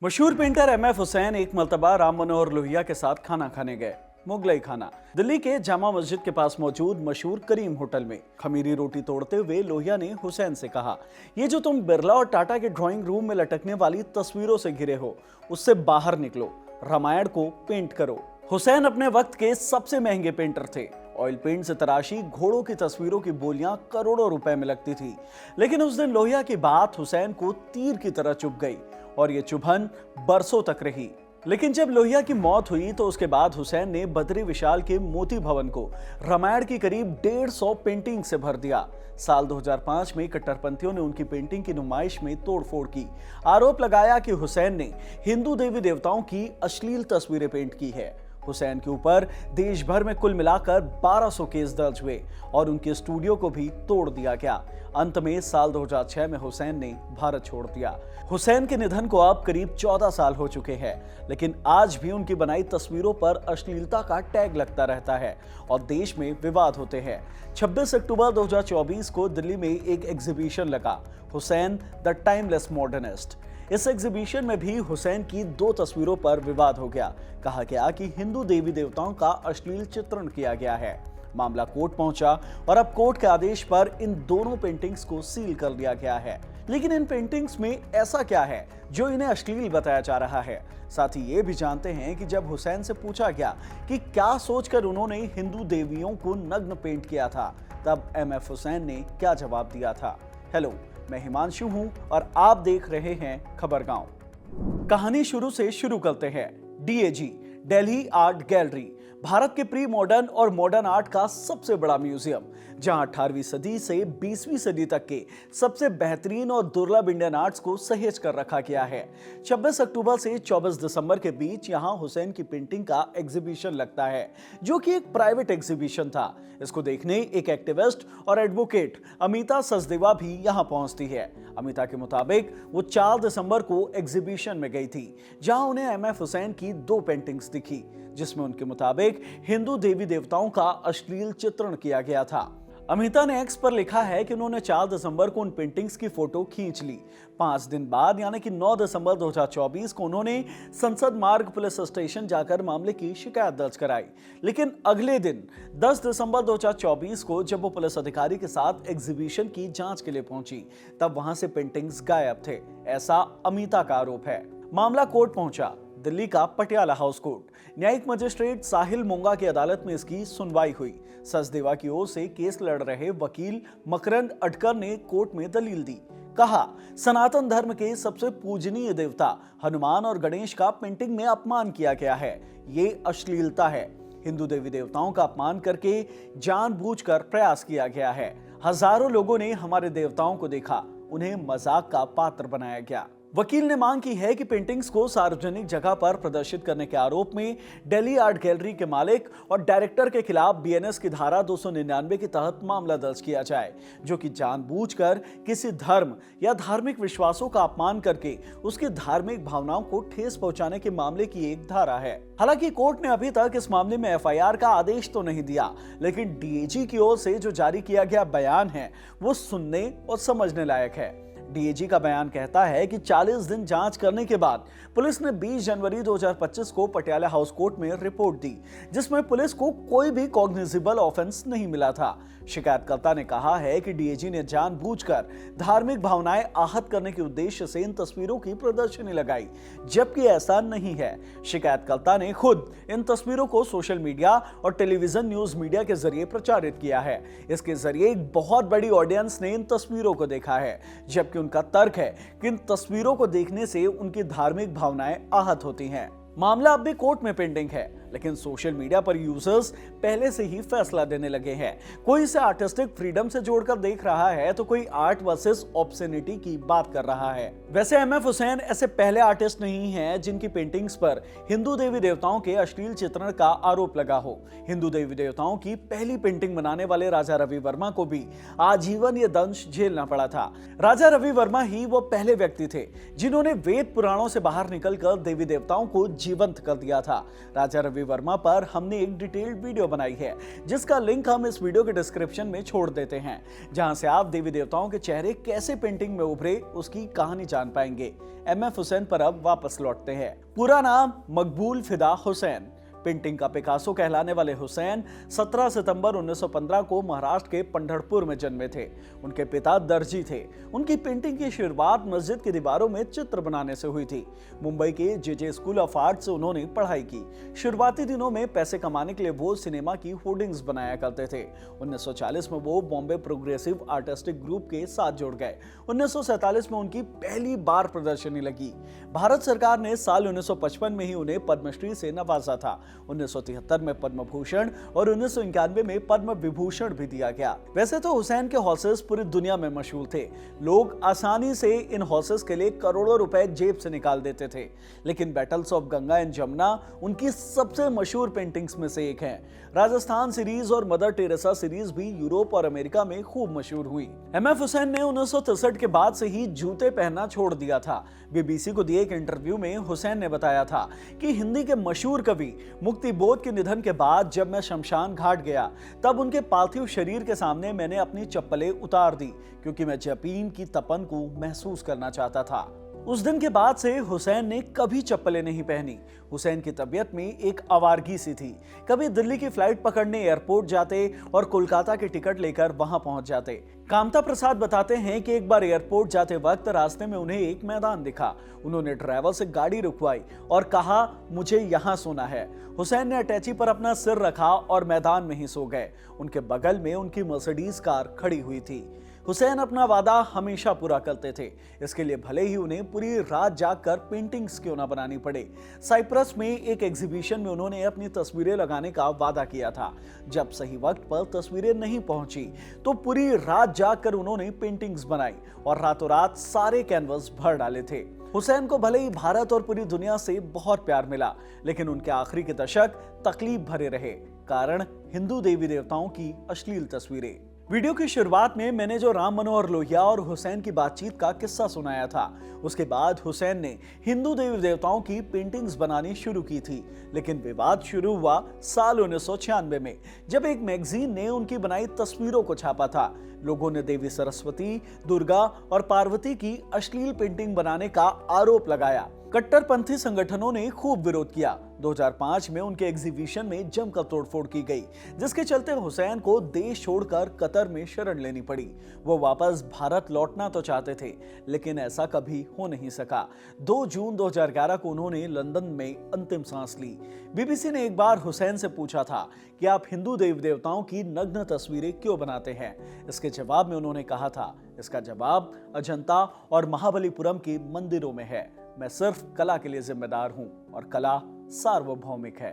मशहूर painter MF. Hussain एक मर्तबा राम मनोहर लोहिया के साथ खाना खाने गए। मुगलई खाना दिल्ली के जामा मस्जिद के पास मौजूद मशहूर करीम होटल में। खमीरी रोटी तोड़ते हुए लोहिया ने हुसैन से कहा, ये जो तुम बिरला और टाटा के ड्राइंग रूम में लटकने वाली तस्वीरों से घिरे हो, उससे बाहर निकलो, रामायण को पेंट करो। हुसैन अपने वक्त के सबसे महंगे पेंटर थे। ऑयल पेंट से तराशी घोड़ों की तस्वीरों की बोलियां करोड़ों रुपए में लगती थी। लेकिन उस दिन लोहिया की बात हुसैन को तीर की तरह चुभ गई और ये चुभन बरसों तक रही। लेकिन जब लोहिया की मौत हुई तो उसके बाद हुसैन ने बद्री विशाल के मोती भवन को रामायण की करीब 150 पेंटिंग से भर दिया। साल 2005 में कट्टरपंथियों ने उनकी पेंटिंग की नुमाइश में तोड़फोड़ की। आरोप लगाया कि हुसैन ने हिंदू देवी देवताओं की अश्लील तस्वीरें पेंट की है। हुसैन के ऊपर देश भर में कुल मिलाकर 1200 केस दर्ज हुए और उनके स्टूडियो को भी तोड़ दिया गया। अंत में साल 2006 में हुसैन ने भारत छोड़ दिया। हुसैन के निधन को अब करीब 14 साल हो चुके हैं, लेकिन आज भी उनकी बनाई तस्वीरों पर अश्लीलता का टैग लगता रहता है और देश में विवाद होते हैं। 26 अक्टूबर 2024 को दिल्ली में एक एग्जीबिशन लगा, हुसैन द टाइमलेस मॉडर्निस्ट। इस एग्जीबिशन में भी हुसैन की 2 तस्वीरों पर विवाद हो गया। कहा गया कि हिंदू देवी देवताओं का अश्लील चित्रण किया गया है। मामला कोर्ट पहुंचा और अब कोर्ट के आदेश पर इन दोनों पेंटिंग्स को सील कर दिया गया है। लेकिन इन पेंटिंग्स में ऐसा क्या है जो इन्हें अश्लील बताया जा रहा है? साथ ही ये भी जानते हैं कि जब हुसैन से पूछा गया कि क्या सोचकर उन्होंने हिंदू देवियों को नग्न पेंट किया था, तब एम.एफ. हुसैन ने क्या जवाब दिया था। हेलो, मैं हिमांशु हूं और आप देख रहे हैं खबरगांव। कहानी शुरू से शुरू करते हैं। DAG Delhi art gallery Bharat के प्री मॉडर्न और मॉडर्न आर्ट का सबसे बड़ा म्यूजियम, जहां 18वीं सदी से 20वीं सदी तक के सबसे बेहतरीन और दुर्लभ इंडियन आर्ट्स को सहेज कर रखा गया है। 26 अक्टूबर से 24 दिसंबर के बीच यहां हुसैन की पेंटिंग का एग्जीबिशन लगता है, जो कि एक प्राइवेट एग्जीबिशन था। इसको देखने एक एक्टिविस्ट और एडवोकेट अमिता सचदेवा भी यहां पहुंचती है। अमिता के मुताबिक वो 4 दिसंबर को एग्जीबिशन में गई थी, जहां उन्हें एम.एफ. हुसैन की 2 पेंटिंग्स दिखी, जिसमें उनके मुताबिक हिंदू देवी देवताओं का अश्लील चित्रण किया गया था। अमिता ने एक्स पर लिखा है कि उन्होंने 4 दिसंबर को उन पेंटिंग्स की फोटो खींच ली। 5 दिन बाद यानी कि 9 दिसंबर 2024 को उन्होंने संसद मार्ग पुलिस स्टेशन जाकर मामले की शिकायत दर्ज कराई। लेकिन अगले दिन 10 दिसंबर 2024 को जब वो पुलिस अधिकारी के साथ एग्जीबिशन की जांच के लिए पहुंची, तब वहां से पेंटिंग्स गायब थे, ऐसा अमिता का आरोप है। मामला कोर्ट पहुंचा, दिल्ली का पटियाला हाउस कोर्ट। न्यायिक मजिस्ट्रेट साहिल मोंगा की अदालत में इसकी सुनवाई हुई। सचदेवा की ओर से केस लड़ रहे वकील मकरंद अडकर ने कोर्ट में दलील दी। कहा, सनातन धर्म के सबसे पूजनीय देवता हनुमान और गणेश का पेंटिंग में अपमान किया गया है। ये अश्लीलता है। हिंदू देवी देवताओं का अपमान करके जानबूझकर प्रयास किया गया है। हजारों लोगों ने हमारे देवताओं को देखा, उन्हें मजाक का पात्र बनाया गया। वकील ने मांग की है कि पेंटिंग्स को सार्वजनिक जगह पर प्रदर्शित करने के आरोप में दिल्ली आर्ट गैलरी के मालिक और डायरेक्टर के खिलाफ बीएनएस की धारा 299 के तहत मामला दर्ज किया जाए, जो कि जानबूझकर किसी धर्म या धार्मिक विश्वासों का अपमान करके उसकी धार्मिक भावनाओं को ठेस पहुंचाने के मामले की एक धारा है। हालांकि कोर्ट ने अभी तक इस मामले में एफआईआर का आदेश तो नहीं दिया, लेकिन डीएजी की ओर से जो जारी किया गया बयान है वो सुनने और समझने लायक है। डीएजी का बयान कहता है कि 40 दिन जांच करने के बाद पुलिस ने 20 जनवरी 2025 को पटियाला हाउस कोर्ट में रिपोर्ट दी, जिसमें पुलिस को कोई भी कॉग्निजिबल ऑफेंस नहीं मिला था। शिकायतकर्ता ने कहा है कि डीएजी ने जानबूझकर धार्मिक भावनाएं आहत करने के उद्देश्य से इन तस्वीरों की प्रदर्शनी लगाई, जबकि ऐसा नहीं है। शिकायतकर्ता ने खुद इन तस्वीरों को सोशल मीडिया और टेलीविजन न्यूज मीडिया के जरिए प्रचारित किया है। इसके जरिए एक बहुत बड़ी ऑडियंस ने इन तस्वीरों को देखा है, जबकि उनका तर्क है कि इन तस्वीरों को देखने से उनकी धार्मिक भावनाएं आहत होती हैं। मामला अब भी कोर्ट में पेंडिंग है, लेकिन सोशल मीडिया पर यूजर्स पहले से ही फैसला देने लगे हैं। कोई इसे आर्टिस्टिक फ्रीडम से जोड़कर देख रहा है तो कोई आर्ट वर्सेस ऑब्ससेनिटी की बात कर रहा है। वैसे एम.एफ. हुसैन ऐसे पहले आर्टिस्ट नहीं हैं जिनकी पेंटिंग्स पर हिंदू देवी देवताओं के अश्लील चित्रण का आरोप लगा हो। हिंदू देवी देवताओं की पहली पेंटिंग बनाने वाले राजा रवि वर्मा को भी आजीवन ये दंश झेलना पड़ा था। राजा रवि वर्मा ही वो पहले व्यक्ति थे जिन्होंने वेद पुराणों से बाहर निकलकर देवी देवताओं को जीवंत कर दिया था। राजा रवि वर्मा पर हमने एक डिटेल्ड वीडियो बनाई है, जिसका लिंक हम इस वीडियो के डिस्क्रिप्शन में छोड़ देते हैं, जहां से आप देवी देवताओं के चेहरे कैसे पेंटिंग में उभरे उसकी कहानी जान पाएंगे। एमएफ हुसैन पर अब वापस लौटते हैं। पूरा नाम मकबूल फिदा हुसैन। पेंटिंग का पिकासो कहलाने वाले हुसैन 17 सितंबर 1915 को महाराष्ट्र के पंढरपुर में जन्मे थे। उनके पिता दर्जी थे। उनकी पेंटिंग की शुरुआत मस्जिद की दीवारों में चित्र बनाने से हुई थी। मुंबई के जे स्कूल ऑफ आर्ट से उन्होंने पढ़ाई की। शुरुआती दिनों में पैसे कमाने के लिए वो सिनेमा की होर्डिंग्स बनाया करते थे। 1940 में वो बॉम्बे प्रोग्रेसिव आर्टिस्टिक ग्रुप के साथ जुड़ गए। 1947 में उनकी पहली बार प्रदर्शनी लगी। भारत सरकार ने साल 1955 में ही उन्हें पद्मश्री से नवाजा था। 1973 में पद्म भूषण और 1991 में पद्म विभूषण भी दिया गया। वैसे तो हुसैन के हॉर्सेस पूरी दुनिया में मशहूर थे। लोग आसानी से इन हॉर्सेस के लिए करोड़ों रुपए जेब से निकाल देते थे, लेकिन battles of Ganga and Jamuna उनकी सबसे मशहूर पेंटिंग्स में से एक है। राजस्थान सीरीज और मदर टेरेसा सीरीज भी यूरोप और अमेरिका में खूब मशहूर हुई। एमएफ हुसैन ने 1963 के बाद से ही जूते पहनना छोड़ दिया था। बीबीसी को दिए एक इंटरव्यू में हुसैन ने बताया था कि हिंदी के मशहूर कवि मुक्ति बोध के निधन के बाद जब मैं शमशान घाट गया, तब उनके पार्थिव शरीर के सामने मैंने अपनी चप्पलें उतार दी, क्योंकि मैं जपीन की तपन को महसूस करना चाहता था। उस दिन के बाद से हुसैन ने कभी चप्पलें नहीं पहनी। हुसैन की तबीयत में एक आवारगी सी थी। कभी दिल्ली की फ्लाइट पकड़ने एयरपोर्ट जाते और कोलकाता की टिकट लेकर वहां पहुंच जाते। कामता प्रसाद बताते हैं कि एक बार एयरपोर्ट जाते वक्त रास्ते में उन्हें एक मैदान दिखा। उन्होंने ड्राइवर से गाड़ी रुकवाई और कहा, मुझे यहाँ सोना है। हुसैन ने अटैची पर अपना सिर रखा और मैदान में ही सो गए। उनके बगल में उनकी मर्सिडीज कार खड़ी हुई थी। हुसैन अपना वादा हमेशा पूरा करते थे, इसके लिए भले ही उन्हें पूरी रात जागकर पेंटिंग्स क्यों ना बनानी पड़े। साइप्रस में एक एग्जीबिशन में उन्होंने अपनी तस्वीरें लगाने का वादा किया था। जब सही वक्त पर तस्वीरें नहीं पहुंची तो पूरी रात जागकर उन्होंने पेंटिंग्स बनाई और रातों रात सारे कैनवस भर डाले थे। हुसैन को भले ही भारत और पूरी दुनिया से बहुत प्यार मिला, लेकिन उनके आखिरी के दशक तकलीफ भरे रहे। कारण हिंदू देवी देवताओं की अश्लील तस्वीरें। वीडियो की शुरुआत में मैंने जो राम मनोहर लोहिया और हुसैन की बातचीत का किस्सा सुनाया था, उसके बाद हुसैन ने हिंदू देवी देवताओं की पेंटिंग्स बनानी शुरू की थी। लेकिन विवाद शुरू हुआ साल 1996 में, जब एक मैगजीन ने उनकी बनाई तस्वीरों को छापा था। लोगों ने देवी सरस्वती, दुर्गा और पार्वती की अश्लील पेंटिंग बनाने का आरोप लगाया। कट्टरपंथी संगठनों ने खूब विरोध किया। 2005 में उनके एग्जीबिशन में जमकर तोड़फोड़ की गई, जिसके चलते हुसैन को देश छोड़कर कतर में शरण लेनी पड़ी। वो वापस भारत लौटना तो चाहते थे, लेकिन ऐसा कभी हो नहीं सका। 2 जून 2011 को उन्होंने लंदन में अंतिम सांस ली। बीबीसी ने एक बार हुसैन से पूछा था कि आप हिंदू देवी देवताओं की नग्न तस्वीरें क्यों बनाते हैं। इसके जवाब में उन्होंने कहा था, इसका जवाब अजंता और महाबलीपुरम के मंदिरों में है। मैं सिर्फ कला के लिए जिम्मेदार हूं और कला सार्वभौमिक है।